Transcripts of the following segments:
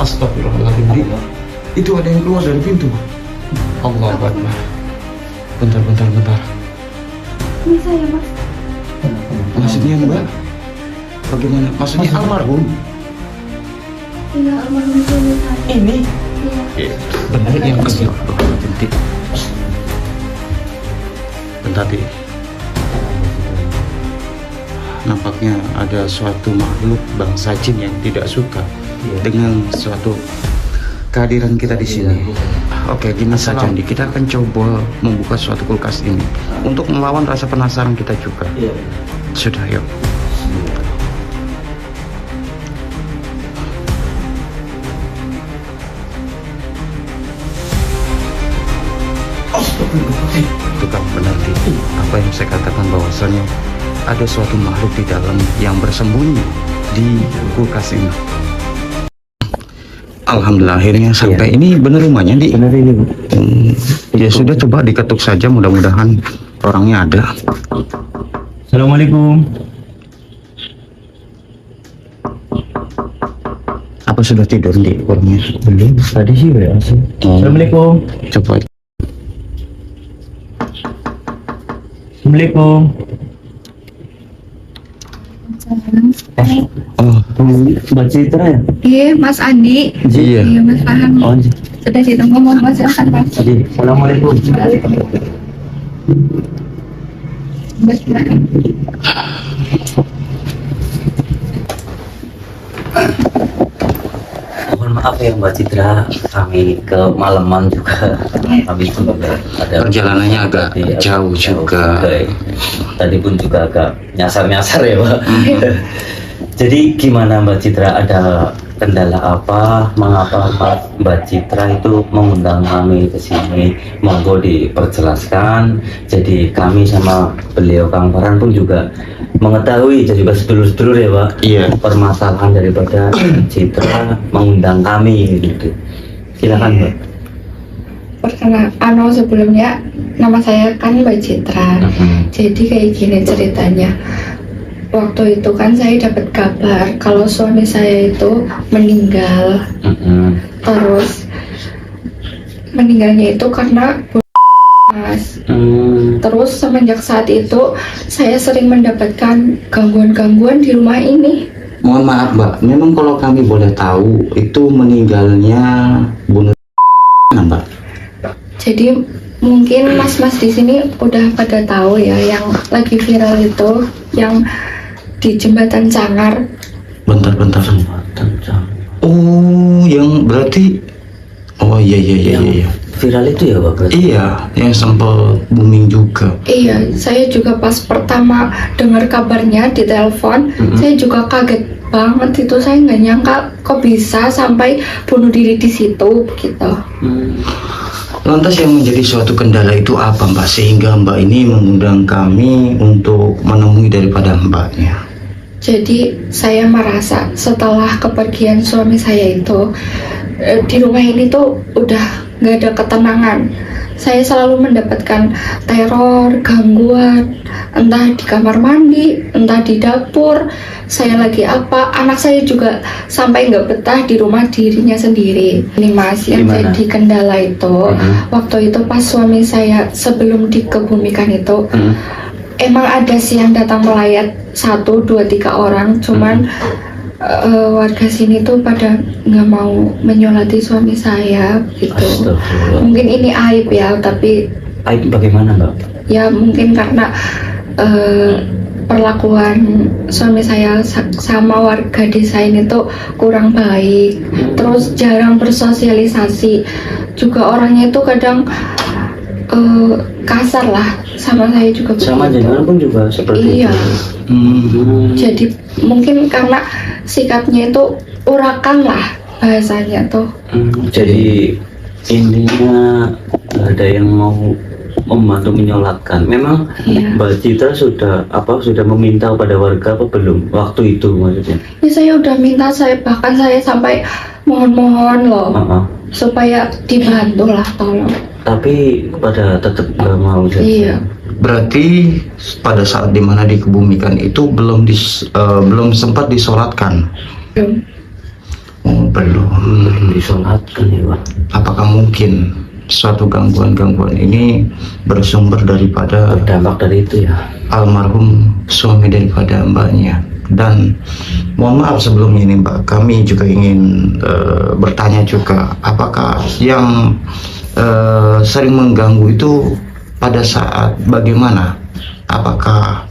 Astagfirullahaladzim, Di. Itu ada yang keluar dari pintu. Allah Akbar. Bentar. Ini saya, Mas. Maksudnya Mbak? Bagaimana? Maksudnya almarhum? Iya, almarhum suami saya. Ini? Iya. Benar yang kecil. Bentar, Di. Nampaknya ada suatu makhluk bangsa jin yang tidak suka dengan suatu kehadiran kita di sini. Oke, gini saja, Di. Kita akan coba membuka suatu kulkas ini untuk melawan rasa penasaran kita juga. Sudah, yuk. Itu kan benar, Di. Apa yang saya katakan bahwasanya ada suatu makhluk di dalam yang bersembunyi di kulkas ini. Alhamdulillah akhirnya sampai. Ini benar rumahnya, Di? Benar ini, Bu. Ya sudah, coba diketuk saja, mudah-mudahan orangnya ada. Assalamualaikum. Apa sudah tidur, Di, orangnya? Belum, tadi sih ya. Assalamualaikum. Coba. Assalamualaikum. Oh, Mbak Citra ya? Iya, Mas Andi. iya. Iya, Mas Farhan. Oh, Sudah ditunggu, mau Mas, silahkan, Mas. jadi Assalamualaikum. Mas, silahkan. Mohon maaf ya Mbak Citra, kami kemalaman juga. Kami juga ada Perjalanannya agak jauh juga. ya. Tadi pun juga agak nyasar-nyasar ya Mbak. Jadi gimana Mbak Citra, ada kendala apa? Mengapa Mbak Citra itu mengundang kami ke sini? Monggo diperjelaskan. Jadi kami sama beliau Kang Farhan pun juga mengetahui, dan juga sedulur-sedulur ya Pak, Iya. permasalahan daripada Citra mengundang kami gitu. Silakan Mbak. Perkenalkan, sebelumnya nama saya kan Mbak Citra. Jadi kayak gini ceritanya. Waktu itu kan saya dapat kabar kalau suami saya itu meninggal. Terus meninggalnya itu karena Mas. Terus semenjak saat itu saya sering mendapatkan gangguan-gangguan di rumah ini. Mohon maaf, Mbak. Memang kalau kami boleh tahu, itu meninggalnya bunuh Mbak? Jadi mungkin mas-mas di sini udah pada tahu ya yang lagi viral itu, yang di jembatan Cangar. Bentar. Oh, yang berarti. Oh iya. Viral itu ya Pak berarti? Iya, yang sempat booming juga. Iya, saya juga pas pertama dengar kabarnya di telepon, saya juga kaget banget itu. Saya nggak nyangka kok bisa sampai bunuh diri di situ begitu. Lantas yang menjadi suatu kendala itu apa, Mbak, sehingga Mbak ini mengundang kami untuk menemui daripada Mbaknya? Jadi saya merasa setelah kepergian suami saya itu, di rumah ini tuh udah nggak ada ketenangan. Saya selalu mendapatkan teror, gangguan, entah di kamar mandi, entah di dapur. Saya lagi apa, anak saya juga sampai nggak betah di rumah dirinya sendiri. Ini Mas, yang Gimana? jadi kendala itu, waktu itu pas suami saya sebelum dikebumikan itu, emang ada sih yang datang melayat 1, 2, 3 orang, cuman warga sini tuh pada nggak mau menyolati suami saya gitu. Astagfirullah. Mungkin ini aib ya, tapi Aib bagaimana Mbak? ya mungkin karena perlakuan suami saya sama warga desa ini tuh kurang baik, terus jarang bersosialisasi, juga orangnya itu kadang kasar lah sama saya juga Sama begitu. jenengan pun juga seperti Iya. itu. Jadi mungkin karena sikapnya itu urakan lah bahasanya tuh. Jadi intinya ada yang mau membantu menyolatkan. Memang Iya. Mbak Citra sudah meminta pada warga apa belum waktu itu maksudnya? Ya saya udah minta, bahkan saya sampai mohon-mohon loh supaya dibantu lah, tolong. Tapi pada tetap nggak mau jadi. Iya. Berarti pada saat dimana dikebumikan itu belum sempat disolatkan. Belum. Oh, belum. Belum disolatkan ya Pak. Apakah mungkin suatu gangguan-gangguan ini bersumber daripada Berdampak dari itu ya. almarhum suami daripada mbaknya? Dan mohon maaf sebelumnya ini mbak, kami juga ingin bertanya juga, apakah yang sering mengganggu itu pada saat bagaimana? Apakah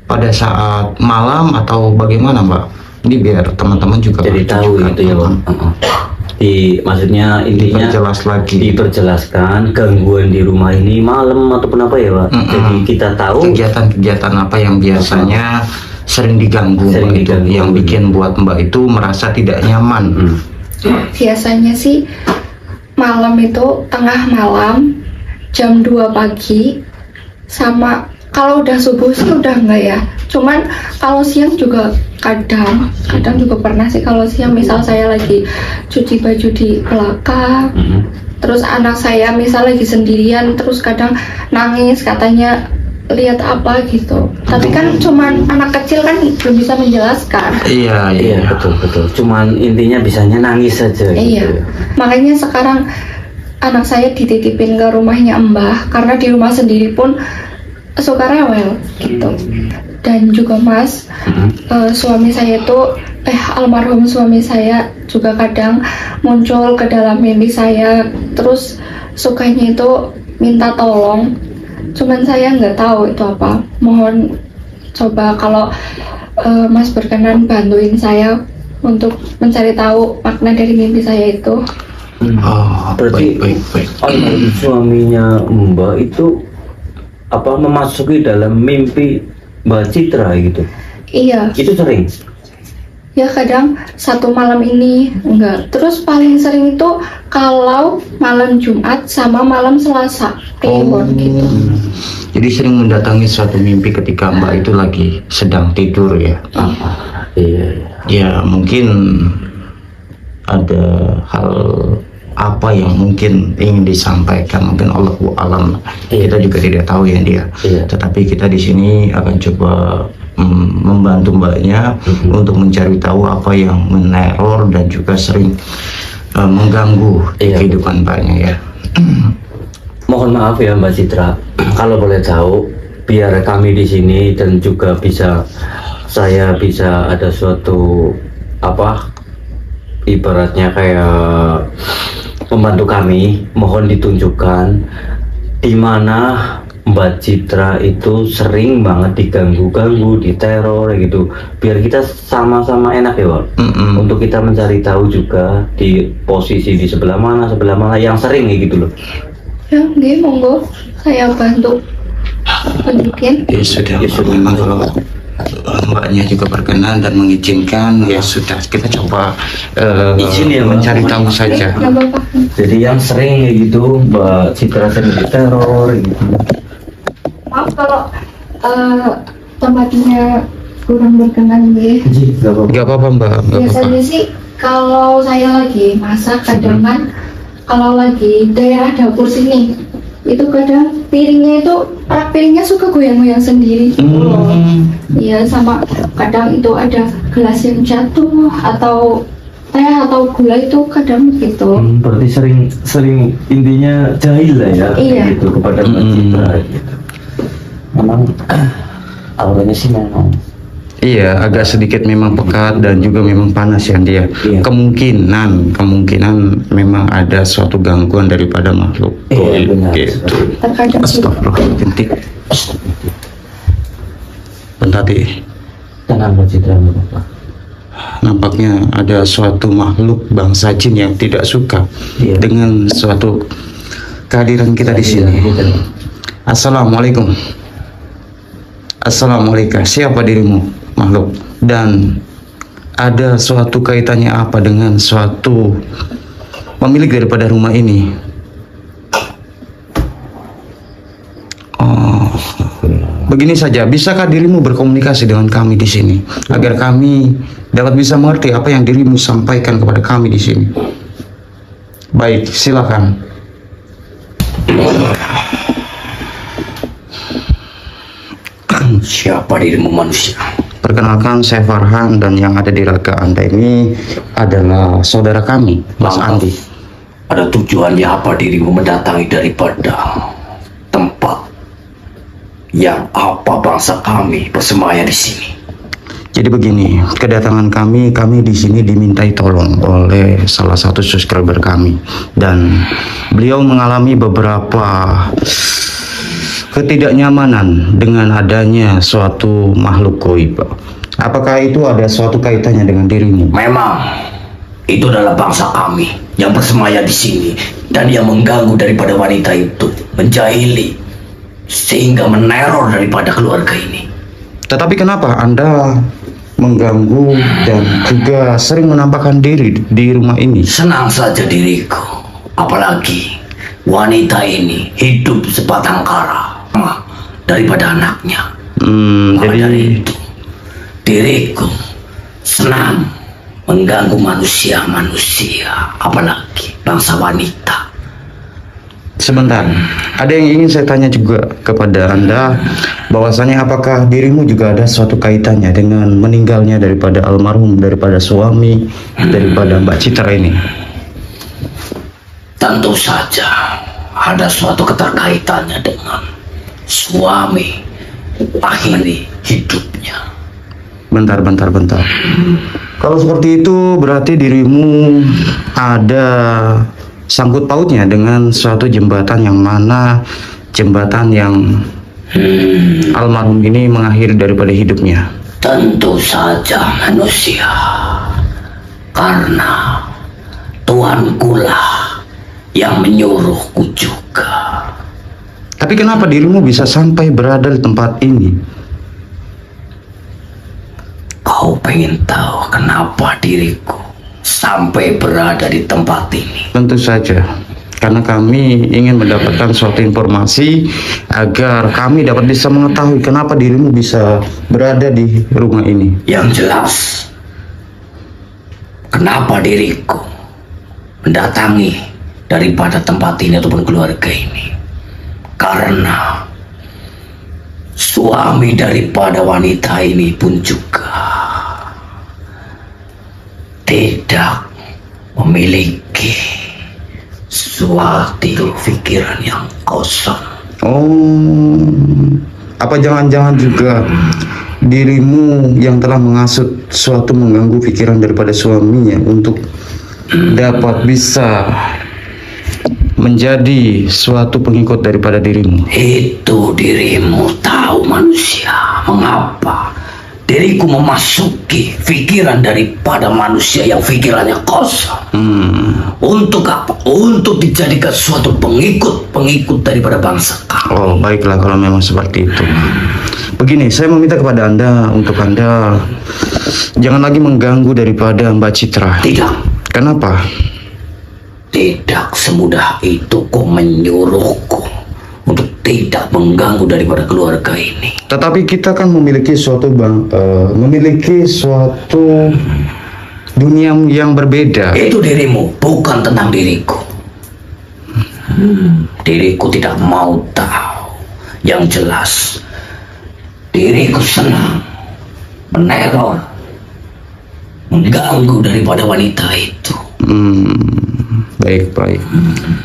pada saat malam atau bagaimana mbak? Ini biar teman-teman juga Jadi tahu juga. gitu ya Pak. Maksudnya intinya Diperjelas lagi. diperjelaskan gangguan di rumah ini malam ataupun apa ya Pak. Jadi kita tahu Kegiatan-kegiatan apa yang biasanya sering diganggu, Sering mbak, itu diganggu. yang bikin buat mbak itu merasa tidak nyaman. Biasanya sih malam itu tengah malam jam 2 pagi, sama kalau udah subuh sih udah enggak ya. Cuman kalau siang juga kadang juga pernah sih. Kalau siang misal saya lagi cuci baju di belakang, terus anak saya misal lagi sendirian, terus kadang nangis katanya lihat apa gitu. Tapi kan cuman anak kecil kan belum bisa menjelaskan. Iya, Iya betul. Cuman intinya bisanya nangis saja. Iya, Gitu. makanya sekarang anak saya dititipin ke rumahnya Mbah, karena di rumah sendiri pun suka rewel gitu. Dan juga Mas, suami saya itu almarhum suami saya juga kadang muncul ke dalam mimpi saya, terus sukanya itu minta tolong. Cuman saya nggak tahu itu apa. Mohon coba kalau Mas berkenan bantuin saya untuk mencari tahu makna dari mimpi saya itu. Oh, Berarti baik. almarhum suaminya Mbak itu apa memasuki dalam mimpi Mbak Citra gitu? Iya, Itu sering. ya kadang satu malam ini enggak. Terus paling sering itu kalau malam Jumat sama malam Selasa kliwon gitu. Jadi sering mendatangi suatu mimpi ketika mbak itu lagi sedang tidur ya. Iya. Ya mungkin ada hal apa yang mungkin ingin disampaikan, mungkin Allahu alam. Kita juga tidak tahu ya dia. Iya. Tetapi kita di sini akan coba membantu mbaknya untuk mencari tahu apa yang meneror dan juga sering mengganggu Iya. kehidupan mbaknya ya. Mohon maaf ya Mbak Citra, kalau boleh tahu, biar kami di sini dan juga saya bisa ada suatu apa, ibaratnya kayak membantu kami, mohon ditunjukkan di mana Mbak Citra itu sering banget diganggu-ganggu, diteror gitu, biar kita sama-sama enak ya Pak. Untuk kita mencari tahu juga di posisi di sebelah mana yang sering kayak gitu loh. Ya, nggih, monggo saya bantu tunjukin. Ya sudah, Ya sudah. memang kalau mbaknya juga berkenan dan mengizinkan, ya sudah kita coba Izin ya, Mbak. mencari tahu saja. Nggak apa-apa. Jadi yang sering kayak gitu Mbak Citra sering diteror gitu. Maaf kalau tempatnya kurang berkenan nggih. Gak apa-apa. Gak apa-apa mbak, gak apa-apa. Biasanya sih kalau saya lagi masak kadang kan, kalau lagi daerah dapur sini itu kadang rak piringnya suka goyang-goyang sendiri gitu loh. Iya, sama kadang itu ada gelas yang jatuh atau teh atau gula itu kadang gitu. Berarti sering intinya jahil lah ya Iya. gitu kepada Mbak Citra gitu. Memang auranya sih memang Iya, agak sedikit memang pekat dan juga memang panas ya dia. Iya. Kemungkinan memang ada suatu gangguan daripada makhluk. Iya, benar. Gitu. Terkadang sih. Astagfirullahaladzim. Bentati, tenang Mbak Citra nggak apa-apa. nampaknya ada suatu makhluk bangsa jin yang tidak suka Iya. dengan suatu kehadiran kita di sini. Assalamualaikum. Assalamualaikum. Siapa dirimu, makhluk? Dan ada suatu kaitannya apa dengan suatu pemilik daripada rumah ini? Oh, begini saja. Bisakah dirimu berkomunikasi dengan kami di sini agar kami dapat bisa mengerti apa yang dirimu sampaikan kepada kami di sini? Baik, silakan. Siapa dirimu manusia? Perkenalkan, saya Farhan, dan yang ada di raga Anda ini adalah saudara kami, Mas Maaf. Andi. Ada tujuannya apa dirimu mendatangi daripada tempat yang apa bangsa kami bersemayam di sini? Jadi begini, kedatangan kami di sini dimintai tolong oleh salah satu subscriber kami, dan beliau mengalami beberapa ketidaknyamanan dengan adanya suatu makhluk goib. Apakah itu ada suatu kaitannya dengan dirimu? Memang itu adalah bangsa kami yang bersemayam di sini dan yang mengganggu daripada wanita itu, menjahili sehingga meneror daripada keluarga ini. Tetapi kenapa Anda mengganggu dan juga sering menampakkan diri di rumah ini? Senang saja diriku, apalagi wanita ini hidup sebatang kara daripada anaknya. Maka Jadi dari itu diriku senang mengganggu manusia-manusia, apalagi bangsa wanita. sebentar, ada yang ingin saya tanya juga kepada Anda, bahwasanya apakah dirimu juga ada suatu kaitannya dengan meninggalnya daripada almarhum, daripada suami, daripada Mbak Citra ini? Tentu saja ada suatu keterkaitannya dengan suami akhiri hidupnya. Bentar. Kalau seperti itu berarti dirimu ada sangkut pautnya dengan suatu jembatan, yang mana jembatan yang almarhum ini mengakhiri daripada hidupnya. Tentu saja manusia, karena Tuankulah yang menyuruhku juga. Tapi kenapa dirimu bisa sampai berada di tempat ini? Kau pengen tahu kenapa diriku sampai berada di tempat ini? Tentu saja, karena kami ingin mendapatkan suatu informasi agar kami dapat bisa mengetahui kenapa dirimu bisa berada di rumah ini. Yang jelas, kenapa diriku mendatangi daripada tempat ini ataupun keluarga ini? Karena suami daripada wanita ini pun juga tidak memiliki suatu pikiran yang kosong. Oh, apa jangan-jangan juga dirimu yang telah menghasut suatu mengganggu pikiran daripada suaminya untuk dapat bisa menjadi suatu pengikut daripada dirimu? Itu dirimu tahu manusia, mengapa diriku memasuki pikiran daripada manusia yang pikirannya kosong? Untuk apa? Untuk dijadikan suatu pengikut daripada bangsa kami. Oh, baiklah kalau memang seperti itu. Begini, saya meminta kepada Anda untuk Anda jangan lagi mengganggu daripada Mbak Citra. Tidak, Kenapa? tidak semudah itu kau menyuruhku untuk tidak mengganggu daripada keluarga ini. Tetapi kita kan memiliki suatu dunia yang berbeda. Itu dirimu, bukan tentang diriku. Diriku tidak mau tahu. Yang jelas, diriku senang meneror, mengganggu daripada wanita itu. Baik.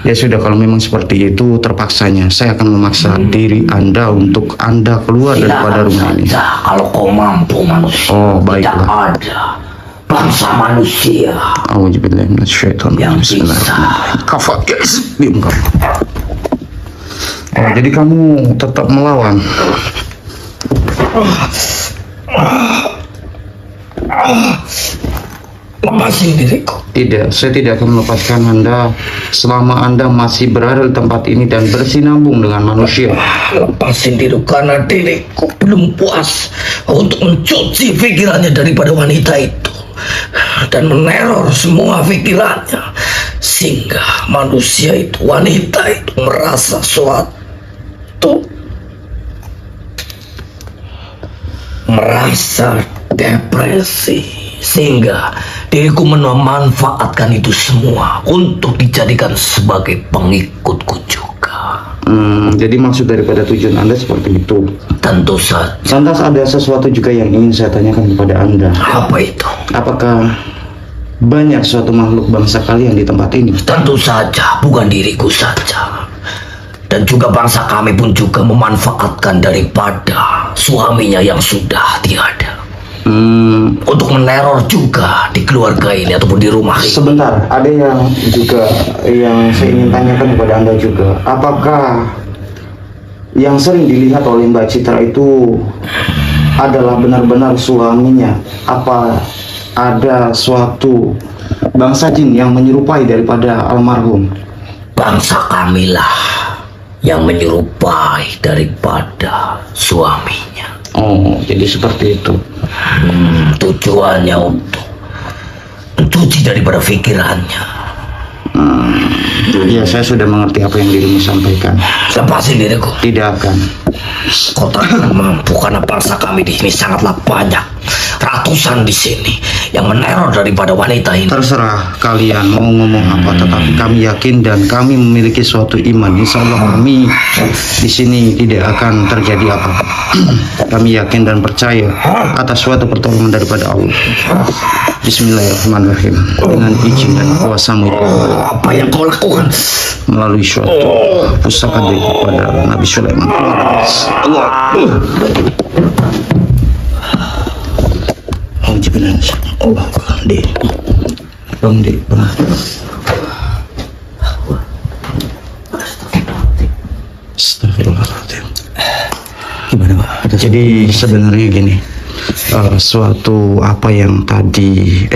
Ya sudah, kalau memang seperti itu terpaksanya saya akan memaksa diri Anda untuk Anda keluar daripada rumah ini. Saja kalau kau mampu manusia. Oh, Tidak baiklah. ada bangsa manusia Auzubillahi minasyaitonir yang rajim. bisa. Bismillahirrahmanirrahim. Kafat, guys. Diam kamu. Oh, jadi kamu tetap melawan. Lepasin diriku. Tidak, saya tidak akan melepaskan Anda selama Anda masih berada di tempat ini dan bersinambung dengan manusia. Lepasin diriku karena diriku belum puas untuk mencuci pikirannya daripada wanita itu dan meneror semua pikirannya sehingga manusia itu, wanita itu merasa merasa depresi sehingga diriku memanfaatkan itu semua untuk dijadikan sebagai pengikutku juga. Jadi maksud daripada tujuan Anda seperti itu. Tentu saja. Lantas ada sesuatu juga yang ingin saya tanyakan kepada Anda. Apa itu? Apakah banyak suatu makhluk bangsa kalian di tempat ini? Tentu saja, bukan diriku saja. Dan juga bangsa kami pun juga memanfaatkan daripada suaminya yang sudah tiada. Untuk meneror juga di keluarga ini ataupun di rumah ini. Sebentar, ada yang juga yang saya ingin tanyakan kepada Anda juga. Apakah yang sering dilihat oleh Mbak Citra itu adalah benar-benar suaminya? Apa ada suatu bangsa jin yang menyerupai daripada almarhum? Bangsa kamilah yang menyerupai daripada suaminya. Oh, jadi seperti itu. Tujuannya untuk mencuci daripada pikirannya. Ya, saya sudah mengerti apa yang dirimu sampaikan. Lepasin diriku. Tidak akan. Kau tak akan mampu karena bangsa kami di sini sangatlah banyak, ratusan di sini yang meneror daripada wanita ini. Terserah kalian mau ngomong apa, tetapi kami yakin dan kami memiliki suatu iman. Insya Allah kami di sini tidak akan terjadi apa. Kami yakin dan percaya atas suatu pertolongan daripada Allah. Bismillahirrahmanirrahim. Dengan izin dan kuasamu Apa yang kau lakukan? melalui suatu pusaka daripada Nabi Sulaiman. Allah. Allah, bang di. Astagfirullahaladzim. Gimana Pak? Jadi sebenarnya gini, suatu apa yang tadi,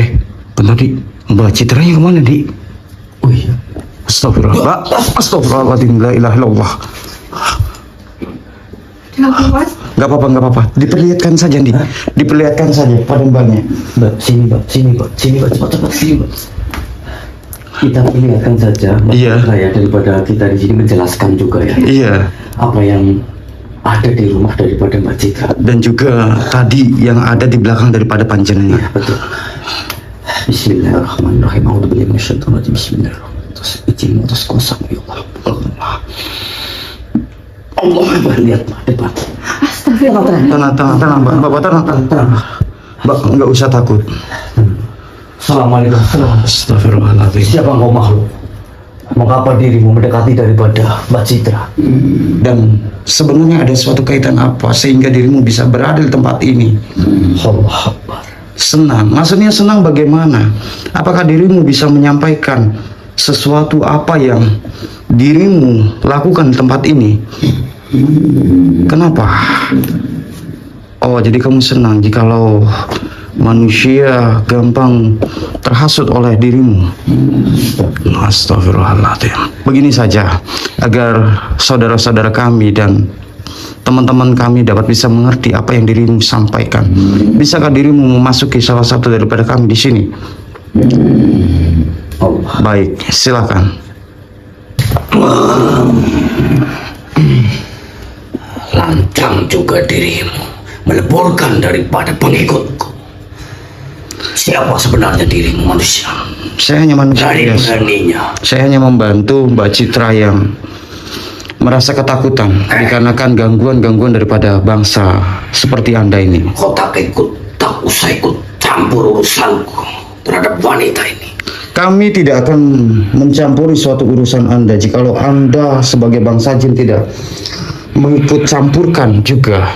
tadi Mbak Citra yang kemana di? Oh iya. Astagfirullah, Astagfirullahaladzim, la ilaha illallah. Kenapa Mas? Gak apa-apa. Diperlihatkan saja nih, diperlihatkan saja pada mbaknya. Mbak, sini Mbak, cepat sini Mbak. Kita perlihatkan saja Mbak Iya. Citra ya, daripada kita di sini menjelaskan juga ya. Iya. Apa yang ada di rumah daripada Mbak Citra. Dan juga tadi yang ada di belakang daripada panjenengan. Ya, betul. Bismillahirrahmanirrahim. A'udzubillahi minasyaitonirrajim. Bismillahirrahmanirrahim. Terus izin atas kuasa ya Allah. Allah Akbar, lihat Mbak depan. Tenang, Bapak tenang. Mbak, nggak usah takut. Assalamualaikum. Astagfirullahaladzim. Siapa engkau makhluk? Mengapa dirimu mendekati daripada Mbak Citra? Dan sebenarnya ada suatu kaitan apa sehingga dirimu bisa berada di tempat ini? Allah Akbar. Senang, maksudnya senang bagaimana? Apakah dirimu bisa menyampaikan sesuatu apa yang dirimu lakukan di tempat ini? Kenapa? Oh, jadi kamu senang jikalau manusia gampang terhasut oleh dirimu. Astagfirullahaladzim. Begini saja, agar saudara-saudara kami dan teman-teman kami dapat bisa mengerti apa yang dirimu sampaikan. Bisakah dirimu memasuki salah satu daripada kami di sini? Baik, silakan. Lancang juga dirimu meleburkan daripada pengikutku. Siapa sebenarnya dirimu manusia? Saya hanya manusia biasa. Beraninya Saya hanya membantu Mbak Citra yang merasa ketakutan dikarenakan gangguan-gangguan daripada bangsa seperti Anda ini. kau tak usah ikut campur urusanku terhadap wanita ini. Kami tidak akan mencampuri suatu urusan Anda jikalau Anda sebagai bangsa jin tidak mengikut campurkan juga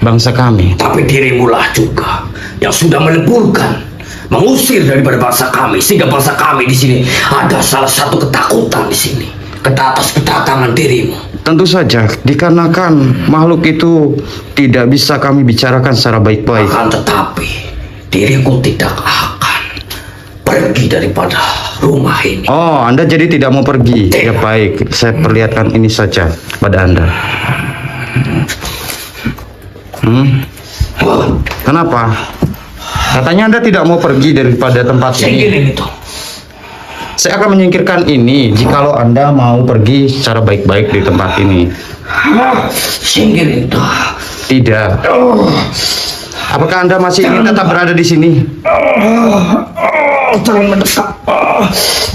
bangsa kami. Tapi dirimulah juga yang sudah meleburkan, mengusir daripada bangsa kami, sehingga bangsa kami di sini ada salah satu ketakutan di sini atas kedatangan dirimu. Tentu saja, dikarenakan makhluk itu tidak bisa kami bicarakan secara baik-baik. Akan tetapi diriku tidak akan pergi daripada rumah ini. Oh, Anda jadi tidak mau pergi? Ya baik, saya perlihatkan ini saja pada Anda. Kenapa? Katanya Anda tidak mau pergi daripada tempat ini. Singkirin itu. Saya akan menyingkirkan ini jikalau Anda mau pergi secara baik-baik di tempat ini. Singkirin itu. Tidak. Apakah Anda masih ingin tetap berada di sini? Jangan mendekat.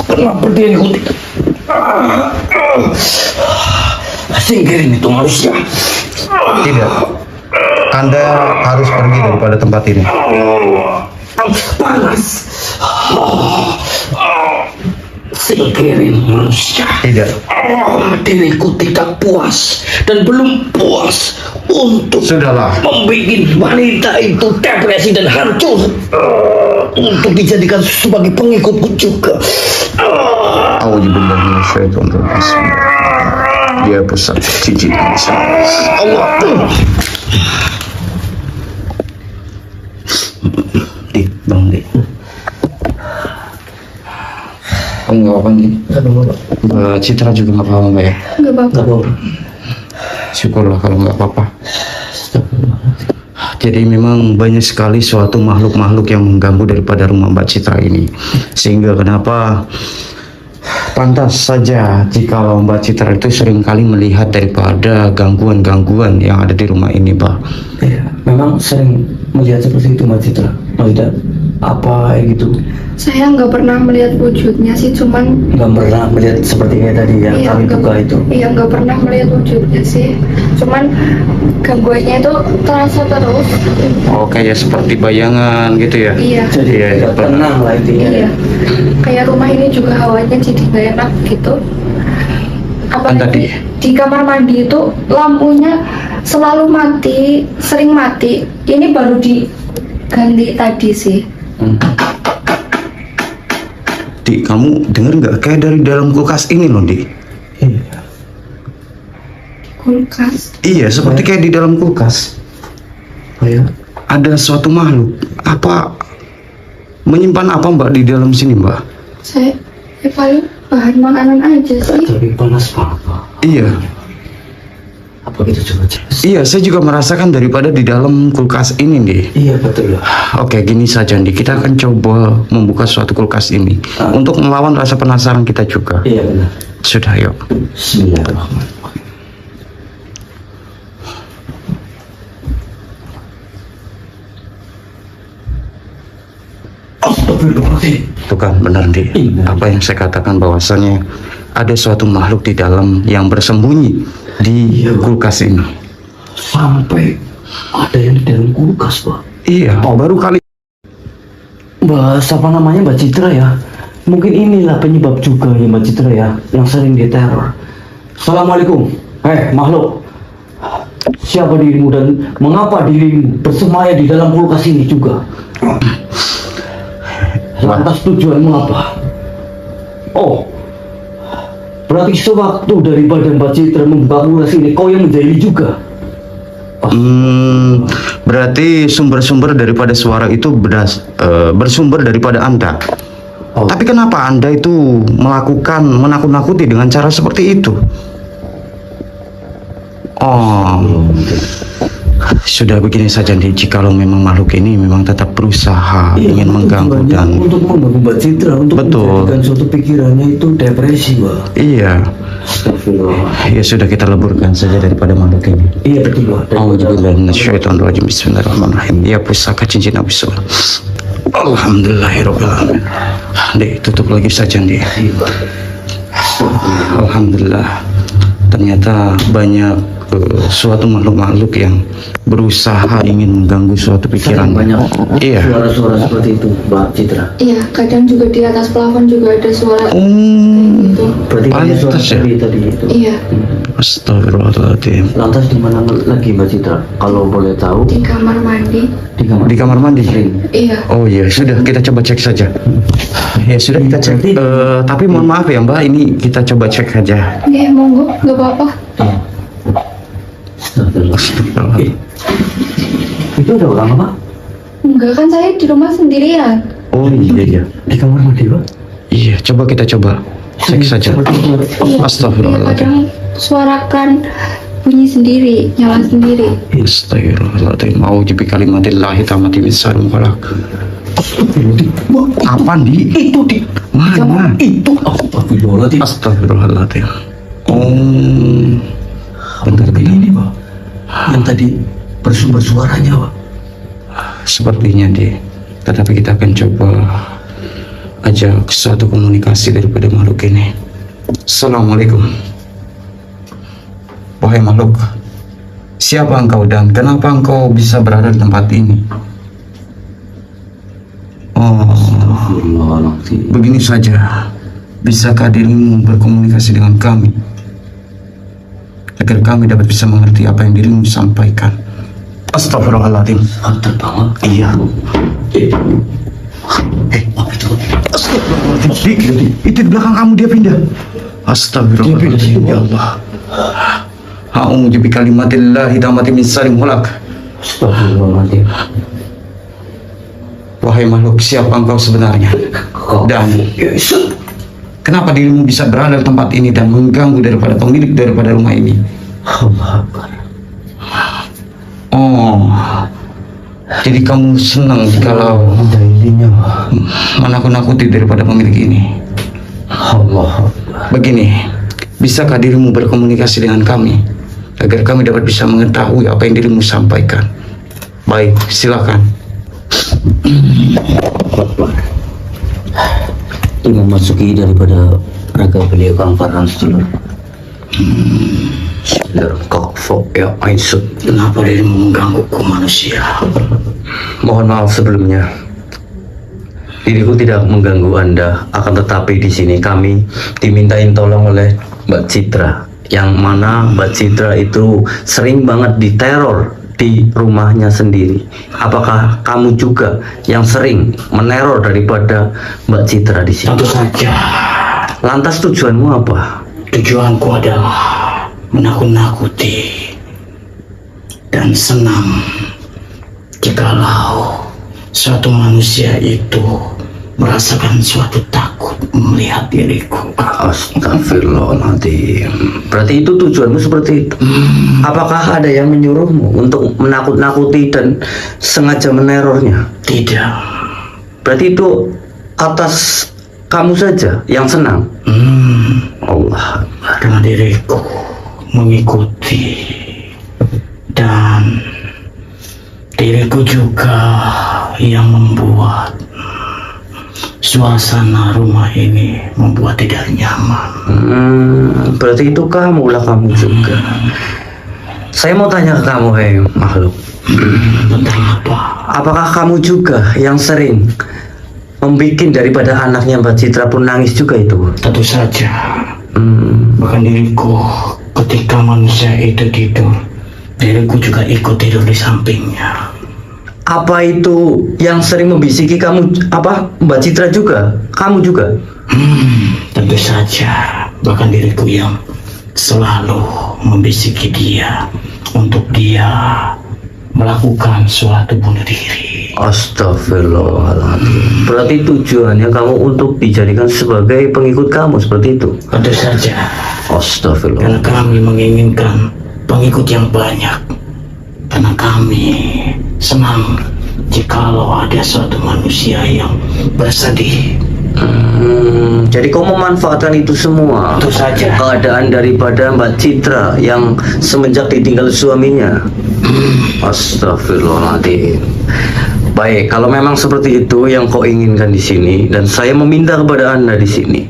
Kenapa dia ikuti? Singkirin itu manusia. Tidak. Anda harus pergi daripada tempat ini. Panas. Singkirin manusia. Tidak. Diriku tidak puas dan belum puas untuk Sudahlah. membuat wanita itu depresi dan hancur untuk dijadikan sebagai pengikutku juga. Auzubillahi minasyaitonir rajim. Dia pusat cincin bisa. Allah. Bang Di. Enggak apa nih. Mbak Citra juga nggak apa-apa Mbak ya. Nggak apa-apa. Syukurlah kalau nggak apa-apa. Jadi memang banyak sekali suatu makhluk-makhluk yang mengganggu daripada rumah Mbak Citra ini. Sehingga kenapa pantas saja jika Mbak Citra itu seringkali melihat daripada gangguan-gangguan yang ada di rumah ini, Mbak. Iya, memang sering melihat seperti itu Mbak Citra. Melihat apa gitu. Saya nggak pernah melihat wujudnya sih, cuman Nggak pernah melihat seperti kayak tadi yang kami nggak- buka itu. Iya, nggak pernah melihat wujudnya sih. Cuman gangguannya itu terasa terus. Oh, kayak seperti bayangan gitu ya? Iya. Jadi Iya, tidak pernah. tenang lah intinya. Iya. Kayak rumah ini juga hawanya jadi nggak enak gitu. Kan tadi? Apalagi di kamar mandi itu lampunya selalu mati, sering mati. Ini baru diganti tadi sih. Di, kamu denger nggak kayak dari dalam kulkas ini loh, Di? Iya. Kulkas. Iya, seperti kayak di dalam kulkas. Kayak Ada suatu makhluk. Apa menyimpan apa Mbak di dalam sini, Mbak? Saya paling bahan makanan aja sih. tapi panas banget Pak. Iya. Apa kita coba cek? Iya, saya juga merasakan daripada di dalam kulkas ini, Di. Iya betul lah. Oke, gini saja, Di. Kita akan coba membuka suatu kulkas ini untuk melawan rasa penasaran kita juga. Iya benar. Sudah, yuk. Bismillahirrahmanirrahim. Astagfirullahaladzim. Itu kan benar, Di. Iya. Apa yang saya katakan bahwasanya ada suatu makhluk di dalam yang bersembunyi di Iya, Pak. kulkas ini. Sampai ada yang di dalam kulkas Pak. Iya, baru kali. Mbak, siapa namanya Mbak Citra ya? Mungkin inilah penyebab juga ya Mbak Citra ya, yang sering diteror. Assalamualaikum. Makhluk. Siapa dirimu dan mengapa dirimu bersemaya di dalam kulkas ini juga? Lantas tujuanmu apa? Oh, berarti sewaktu daripada Mbak Citra membuka kulkas ini, kau yang menjadi juga. Berarti sumber-sumber daripada suara itu bersumber daripada Anda. Oh. Tapi kenapa Anda itu melakukan menakut-nakuti dengan cara seperti itu? Oh, sudah begini saja, Di. Jikalau memang makhluk ini memang tetap berusaha Iya, ingin mengganggu tujuannya dan untuk mengganggu Mbak Citra, untuk Betul. menjadikan suatu pikirannya itu depresi, Mbak. iya, Astagfirullah. ya sudah kita leburkan saja daripada makhluk ini. Iya betul, Mbak. Auzubillahi minasyaitonirrajim. Bismillahirrahmanirrahim. Ya pusaka cincin abisul. Alhamdulillahirabbil alamin. Dek, tutup lagi saja, Dek. Iya, Mbak. Alhamdulillah. Ternyata banyak suatu makhluk-makhluk yang berusaha ingin mengganggu suatu pikiran. Banyak Iya. suara-suara seperti itu, Mbak Citra. Iya, kadang juga di atas plafon juga ada suara gitu. Berarti banyak suara Pantas ya. seperti tadi itu. Iya, Astagfirullahaladzim. Lantas di mana lagi Mbak Citra? Kalau boleh tahu, di kamar mandi. di kamar. Di kamar mandi. Iya. Oh iya, sudah kita coba cek saja. Ya sudah kita cek. Tapi mohon maaf ya Mbak, ini kita coba cek saja. Iya, monggo, nggak apa-apa. Iya. Astagfirullah. Astagfirullahaladzim. Itu ada orang apa? Enggak, kan saya di rumah sendirian. Oh iya iya. Di kamar mandi, Pak? Iya, coba kita coba cek saja. Iya, Astagfirullahaladzim. kadang suarakan bunyi sendiri, nyala sendiri. Astagfirullahaladzim. Auzubi kalimatillahi tammati min syarri ma khalaq. Apa, Di? Itu di Mana? itu Astagfirullahaladzim. Astagfirullahaladzim. Oh. Bentar, bentar. ini, Pak. Yang tadi bersumber suaranya, Pak. Sepertinya, Di. Tetapi kita akan coba ajak suatu komunikasi daripada makhluk ini. Assalamualaikum. Wahai makhluk, siapa engkau dan kenapa engkau bisa berada di tempat ini? Oh, begini saja. Bisakah dirimu berkomunikasi dengan kami agar kami dapat bisa mengerti apa yang dirimu sampaikan? Astagfirullahaladzim. Mantap banget. Iya. Apa itu? Astagfirullahaladzim. Itu di belakang kamu dia pindah. Astagfirullahaladzim. Ya Allah. A'udzu bikalimatillahi tammati min syarri ma khalaq. Astagfirullahaladzim. Wahai makhluk, siapa engkau sebenarnya? Dan kenapa dirimu bisa berada di tempat ini dan mengganggu daripada pemilik daripada rumah ini? Allah Akbar. Oh, jadi kamu senang jikalau Ada intinya. menakut-nakuti daripada pemilik ini. Allah. Begini, bisakah dirimu berkomunikasi dengan kami agar kami dapat bisa mengetahui apa yang dirimu sampaikan? Baik, silakan. Itu memasuki daripada raga beliau Kang Farhan sedulur. Kok ya Aisyah. Kenapa dirimu menggangguku manusia? Mohon maaf sebelumnya. Diriku tidak mengganggu Anda, akan tetapi di sini kami dimintain tolong oleh Mbak Citra, yang mana Mbak Citra itu sering banget diteror di rumahnya sendiri. Apakah kamu juga yang sering meneror daripada Mbak Citra di sini? Tentu saja. Lantas tujuanmu apa? Tujuanku adalah menakut-nakuti dan senang jikalau suatu manusia itu merasakan suatu takut melihat diriku. Astagfirullahaladzim. Berarti itu tujuanmu seperti itu. Apakah ada yang menyuruhmu untuk menakut-nakuti dan sengaja menerornya? Tidak. Berarti itu atas kamu saja yang senang. Allah. Karena diriku mengikuti dan diriku juga yang membuat suasana rumah ini membuat tidak nyaman. Berarti itu kamu juga. Saya mau tanya ke kamu, hei makhluk. Tentang apa? Apakah kamu juga yang sering membuat daripada anaknya Mbak Citra pun nangis juga itu? Tentu saja. Bahkan diriku ketika manusia itu tidur, diriku juga ikut tidur di sampingnya. Apa itu yang sering membisiki kamu? Apa Mbak Citra juga? Kamu juga? Tentu saja. Bahkan diriku yang selalu membisiki dia untuk dia melakukan suatu bunuh diri. Astagfirullahaladzim. Berarti tujuannya kamu untuk dijadikan sebagai pengikut kamu seperti itu? Tentu saja. Astagfirullah. Karena kami menginginkan pengikut yang banyak. Karena kami senang jikalau ada suatu manusia yang bersedih. Jadi kau memanfaatkan itu semua? Tentu saja. Keadaan daripada Mbak Citra yang semenjak ditinggal suaminya. Astagfirullahaladzim. Baik, kalau memang seperti itu yang kau inginkan di sini, dan saya meminta kepada Anda di sini,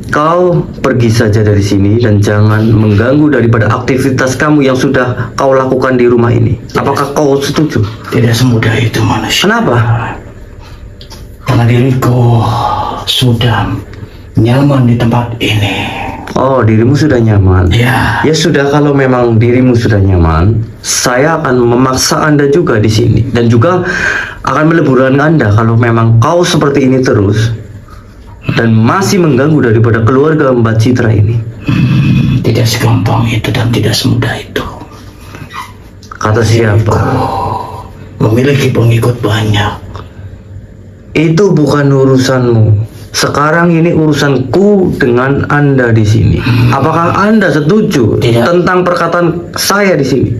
kau pergi saja dari sini dan jangan mengganggu daripada aktivitas kamu yang sudah kau lakukan di rumah ini. Apakah kau setuju? Tidak semudah itu manusia. Kenapa? Karena diriku sudah nyaman di tempat ini. Oh, dirimu sudah nyaman. Ya. Ya sudah, kalau memang dirimu sudah nyaman, saya akan memaksa Anda juga di sini dan juga akan meleburkan Anda kalau memang kau seperti ini terus dan masih mengganggu daripada keluarga Mbak Citra ini. Tidak segampang itu dan tidak semudah itu. Kata siapa? Memiliki pengikut banyak. Itu bukan urusanmu. Sekarang ini urusanku dengan Anda di sini. Apakah Anda setuju Tidak. tentang perkataan saya di sini?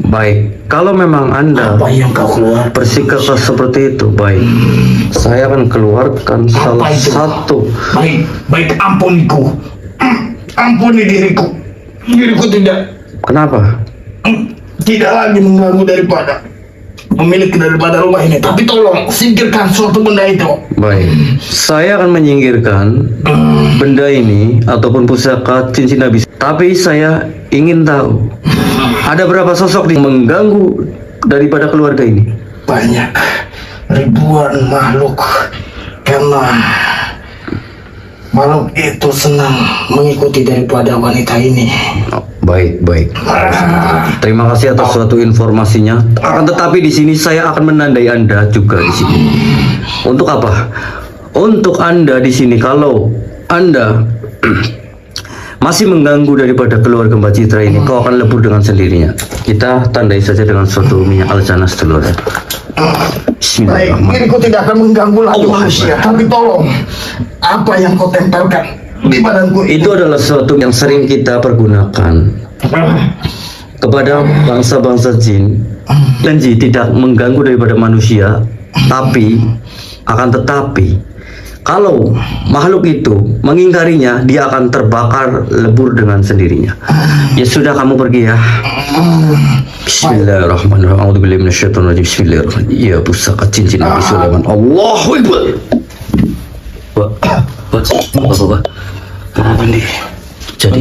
Baik, kalau memang Anda Apa yang kau keluar? bersikap seperti itu, baik. Saya akan keluarkan salah itu? satu. Baik, ampuniku. Ampuni diriku. Diriku tidak Kenapa? lagi mengganggu daripada memiliki daripada rumah ini. Tapi tolong singkirkan suatu benda itu. Baik, saya akan menyingkirkan benda ini ataupun pusaka cincin Nabi. Tapi saya ingin tahu, ada berapa sosok yang mengganggu daripada keluarga ini? Banyak, ribuan makhluk. Karena makhluk itu senang mengikuti daripada wanita ini. Oh, baik, baik. Terima kasih atas suatu informasinya. Akan tetapi di sini saya akan menandai Anda juga di sini. Untuk apa? Untuk Anda di sini, kalau Anda masih mengganggu daripada keluarga Mbak Citra ini, kau akan lebur dengan sendirinya. Kita tandai saja dengan suatu minyak aljanas dulu ya. Baik, Bismillahirrahmanirrahim. diriku tidak akan mengganggu lagi Allah manusia. Tapi tolong, apa yang kau tempelkan di badanku Itu adalah sesuatu yang sering kita pergunakan kepada bangsa-bangsa jin. Dan jin tidak mengganggu daripada manusia, tapi akan tetapi kalau makhluk itu mengingkarinya, dia akan terbakar lebur dengan sendirinya. Ya sudah, kamu pergi ya. Bismillahirrahmanirrahim. A'udzubillahi minasyaitonirrajim. Bismillahirrahmanirrahim. Ya pusaka cincin Nabi Sulaiman. Allahu Akbar. Bapak. Andi, Jadi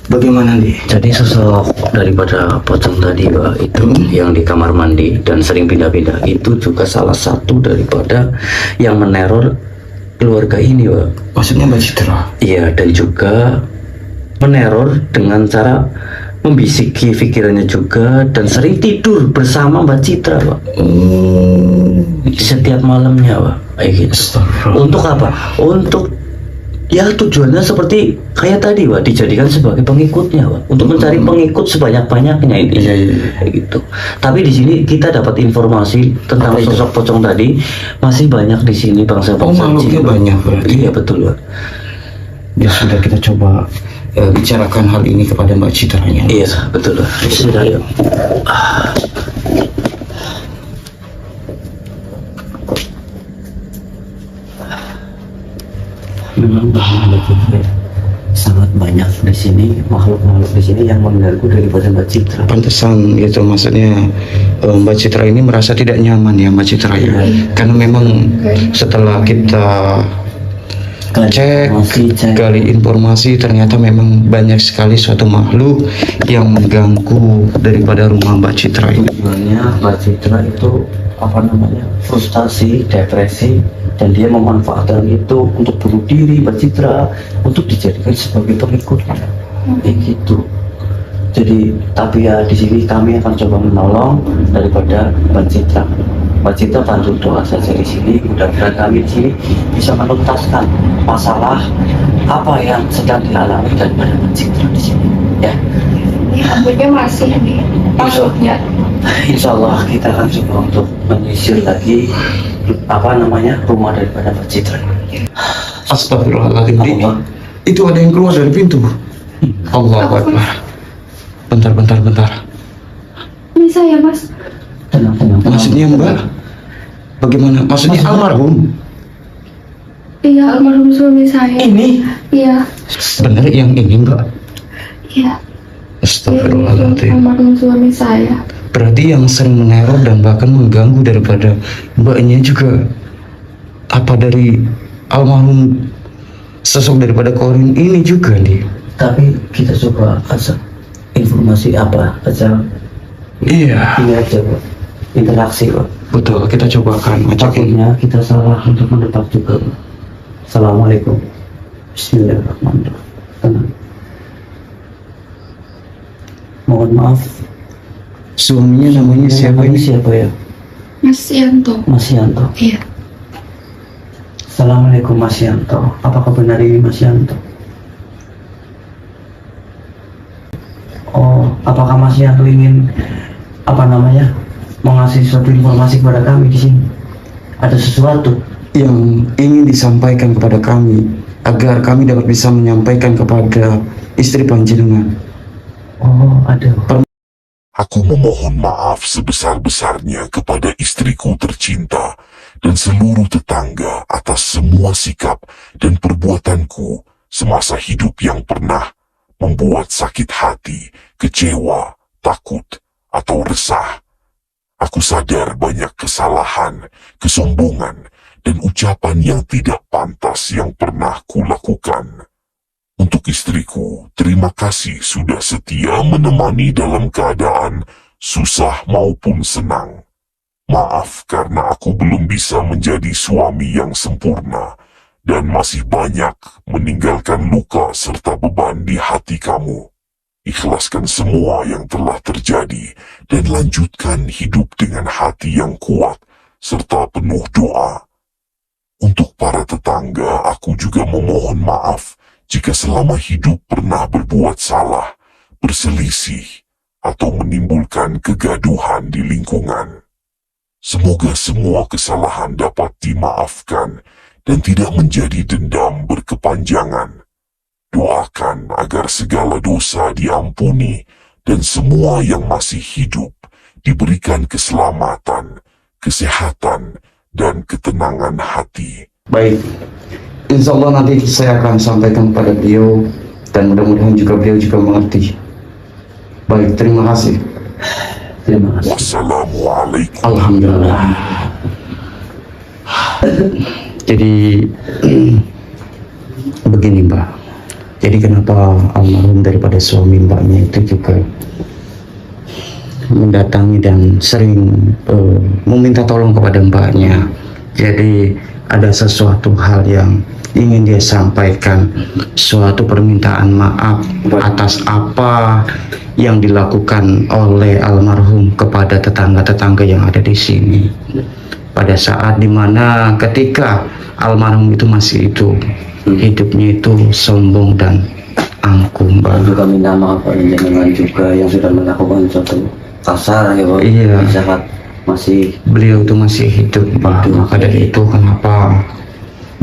bagaimana Andi? Jadi sosok daripada pocong tadi, Pak, itu yang di kamar mandi dan sering pindah-pindah, itu juga salah satu daripada yang meneror keluarga ini, Pak. Maksudnya Mbak Citra? Iya, dan juga meneror dengan cara membisiki pikirannya juga, dan sering tidur bersama Mbak Citra, Pak. Setiap malamnya, Pak, kayak gitu. Untuk apa? Untuk ya tujuannya seperti kayak tadi, Pak, dijadikan sebagai pengikutnya, Pak, untuk mencari pengikut sebanyak-banyaknya ini. Iya. Kayak gitu. Tapi di sini kita dapat informasi tentang sosok pocong tadi masih banyak di sini bangsa-bangsa makhluknya jin, Pak. banyak berarti. Iya, betul, Pak. Ya sudah, kita coba bicarakan hal ini kepada Mbak Citranya. Iya, betul, Pak. Sudah, yuk. Memang Mbak Citra sangat banyak di sini, makhluk-makhluk di sini yang mengganggu daripada Mbak Citra. Pantesan gitu, maksudnya Mbak Citra ini merasa tidak nyaman ya Mbak Citra ya. Karena memang setelah kita cek, gali informasi, ternyata memang banyak sekali suatu makhluk yang mengganggu daripada rumah Mbak Citra ini. Tujuannya Mbak Citra itu frustasi, depresi, dan dia memanfaatkan itu untuk bunuh diri Mbak Citra, untuk dijadikan sebagai pengikutnya. Kayak gitu. Jadi, tapi ya di sini kami akan coba menolong daripada Mbak Citra. Mbak Citra bantu doa saja di sini. Mudah-mudahan kami di sini bisa menuntaskan masalah apa yang sedang dialami daripada Mbak Citra di sini. Ya, Rambutnya masih nih, maksudnya. Insya Allah kita akan coba untuk menyisir lagi rumah daripada Mbak Citra. Astagfirullahaladzim, Dik. Allah. Itu ada yang keluar dari pintu. Allahu Akbar. Bentar. Ini saya, Mas. Tenang. Maksudnya Mbak? Bagaimana? Maksudnya almarhum? Iya, almarhum suami saya. Ini? Iya, Benar yang ini Mbak? iya. Astagfirullahaladzim. Almarhum suami saya. Berarti yang sering meneror dan bahkan mengganggu daripada mbaknya juga apa dari almarhum sosok daripada Korin ini juga nih. Tapi kita coba kasih informasi apa aja. Iya, Ini aja, Pak. Interaksi, Pak. betul. Kita cobakan ajakin. Takutnya kita salah untuk mendebat juga, Pak. Assalamualaikum. Bismillahirrahmanirrahim. Tenang. Mohon maaf. Suaminya namanya siapa Namanya ini? siapa ya? Mas Yanto. Mas Yanto. Iya. Assalamualaikum Mas Yanto. Apakah benar ini Mas Yanto? Oh, apakah Mas Yanto ingin mengasih suatu informasi kepada kami di sini? Ada sesuatu? Yang ingin disampaikan kepada kami agar kami dapat bisa menyampaikan kepada istri panjenengan. Oh, ada. Aku memohon maaf sebesar-besarnya kepada istriku tercinta dan seluruh tetangga atas semua sikap dan perbuatanku semasa hidup yang pernah membuat sakit hati, kecewa, takut, atau resah. Aku sadar banyak kesalahan, kesombongan, dan ucapan yang tidak pantas yang pernah kulakukan. Untuk istriku, terima kasih sudah setia menemani dalam keadaan susah maupun senang. Maaf karena aku belum bisa menjadi suami yang sempurna dan masih banyak meninggalkan luka serta beban di hati kamu. Ikhlaskan semua yang telah terjadi dan lanjutkan hidup dengan hati yang kuat serta penuh doa. Untuk para tetangga, aku juga memohon maaf jika selama hidup pernah berbuat salah, berselisih, atau menimbulkan kegaduhan di lingkungan. Semoga semua kesalahan dapat dimaafkan dan tidak menjadi dendam berkepanjangan. Doakan agar segala dosa diampuni dan semua yang masih hidup diberikan keselamatan, kesehatan, dan ketenangan hati. Baik, insya Allah nanti saya akan sampaikan kepada beliau dan mudah-mudahan juga beliau juga mengerti. Baik, terima kasih. Terima kasih. Wassalamualaikum. Alhamdulillah. Jadi begini Mbak. Jadi kenapa almarhum daripada suami mbaknya itu juga mendatangi dan sering meminta tolong kepada mbaknya. Jadi ada sesuatu hal yang ingin dia sampaikan, suatu permintaan maaf atas apa yang dilakukan oleh almarhum kepada tetangga-tetangga yang ada di sini. Pada saat dimana ketika almarhum itu masih hidup, hidupnya itu sombong dan angkuh Mbak. Juga minta maaf dengan juga yang sudah melakukan suatu kasar ya Pak. Iya. Di saat masih Beliau itu masih hidup Mbak. Maka dari itu kenapa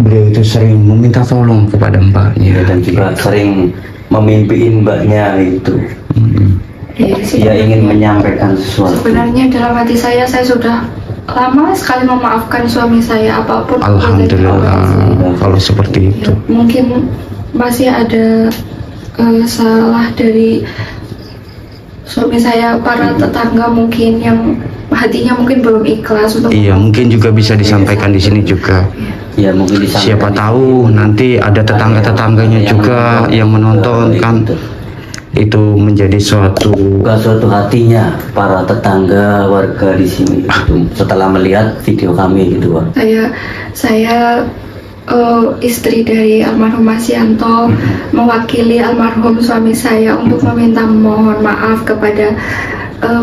beliau itu sering meminta tolong kepada mbaknya dan juga sering memimpiin mbaknya itu. Dia ingin menyampaikan sesuatu. Sebenarnya dalam hati saya sudah lama sekali memaafkan suami saya apapun. Alhamdulillah kalau seperti itu. Mungkin masih ada salah dari suami saya, para tetangga mungkin yang hatinya mungkin belum ikhlas untuk. Iya, mungkin juga bisa disampaikan di sini juga. Ya mungkin Siapa tahu nanti ada tetangga-tetangganya juga yang menonton kan. Itu menjadi suatu hatinya para tetangga warga di sini gitu, setelah melihat video kami gitu Pak. Saya istri dari almarhum Mas Yanto mewakili almarhum suami saya untuk meminta mohon maaf kepada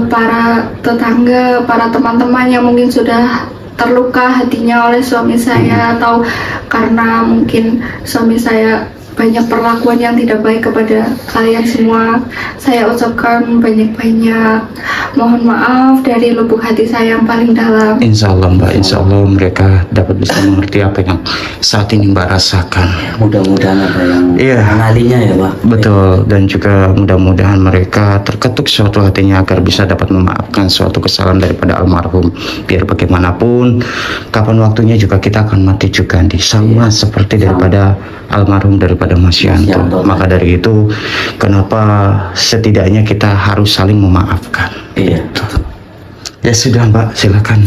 para tetangga, para teman-teman yang mungkin sudah terluka hatinya oleh suami saya, atau karena mungkin suami saya banyak perlakuan yang tidak baik kepada kalian semua. Saya ucapkan banyak-banyak mohon maaf dari lubuk hati saya yang paling dalam. Insya Allah Mbak, insya Allah mereka dapat bisa mengerti apa yang saat ini Mbak rasakan. Mudah-mudahan ada yang mengenalinya ya Pak. Betul, dan juga mudah-mudahan mereka terketuk suatu hatinya agar bisa dapat memaafkan suatu kesalahan daripada almarhum. Biar bagaimanapun kapan waktunya juga kita akan mati juga sama seperti daripada almarhum daripada Mas Yanto. Maka dari itu kenapa setidaknya kita harus saling memaafkan. Iya. Ya sudah Mbak, silakan.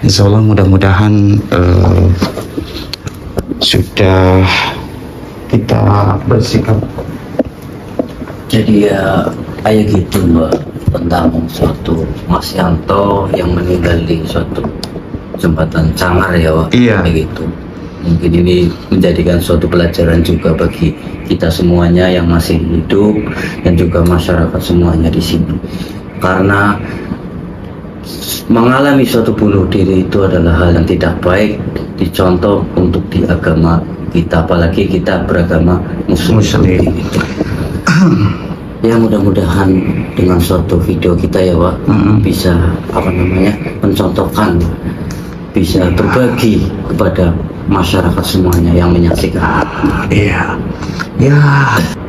Insya Allah mudah-mudahan sudah kita bersikap. Jadi ya kayak gitu Mbak, tentang suatu Mas Yanto yang meninggal di suatu jembatan Cangar ya Pak. Iya. Kayak gitu. Mungkin ini menjadikan suatu pelajaran juga bagi kita semuanya yang masih hidup dan juga masyarakat semuanya di sini. Karena mengalami suatu bunuh diri itu adalah hal yang tidak baik dicontoh untuk di agama kita, apalagi kita beragama Muslim. Ya mudah-mudahan dengan suatu video kita ya Pak bisa mencontohkan, bisa berbagi kepada masyarakat semuanya yang menyaksikan. Iya. Ya.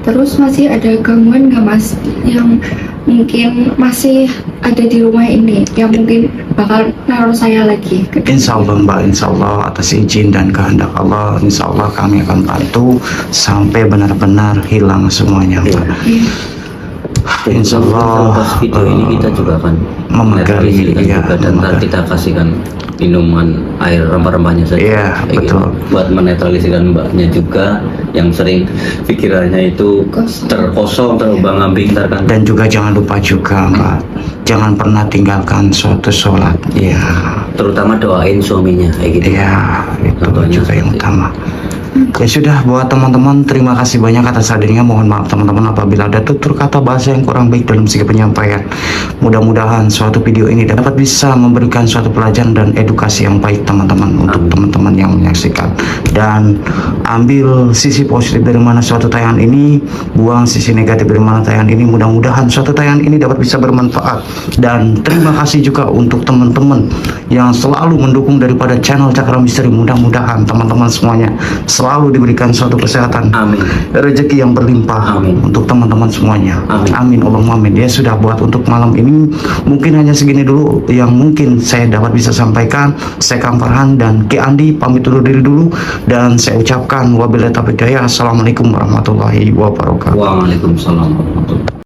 Terus masih ada gangguan nggak Mas yang mungkin masih ada di rumah ini yang mungkin bakal naruh saya lagi? Insya Allah Mbak, insya Allah atas izin dan kehendak Allah, insya Allah kami akan bantu sampai benar-benar hilang semuanya Mbak. Iya. Jadi Insya kalau Allah pas video ini kita juga akan memagari, menetralisirkan iya, juga, dan ntar memagari. kita kasihkan minuman air rempah-rempahnya saja. Iya, Kayak betul. gitu. Buat menetralisirkan mbaknya juga yang sering pikirannya itu terkosong, terombang-ambing, kan. Dan juga jangan lupa juga Mbak, jangan pernah tinggalkan suatu sholat. Iya, Terutama doain suaminya kayak gitu. iya, itu Contohnya juga yang seperti utama. Ya sudah, buat teman-teman terima kasih banyak atas hadirnya. Mohon maaf teman-teman apabila ada tutur kata bahasa yang kurang baik dalam segi penyampaian. Mudah-mudahan suatu video ini dapat bisa memberikan suatu pelajaran dan edukasi yang baik teman-teman untuk teman-teman yang menyaksikan. Dan ambil sisi positif dari mana suatu tayangan ini, buang sisi negatif dari mana tayangan ini. Mudah-mudahan suatu tayangan ini dapat bisa bermanfaat. Dan terima kasih juga untuk teman-teman yang selalu mendukung daripada channel Cakra Misteri. Mudah-mudahan teman-teman semuanya selalu diberikan suatu kesehatan, Amin. rezeki yang berlimpah Amin. untuk teman-teman semuanya. Amin. Amin Allahumma amin. Ya sudah, buat untuk malam ini mungkin hanya segini dulu yang mungkin saya dapat bisa sampaikan. Saya Kang Farhan dan Ki Andi pamit undur diri dulu, dan saya ucapkan wabillahi taufiq hidayah. Assalamualaikum warahmatullahi wabarakatuh. Waalaikumsalam warahmatullahi wabarakatuh.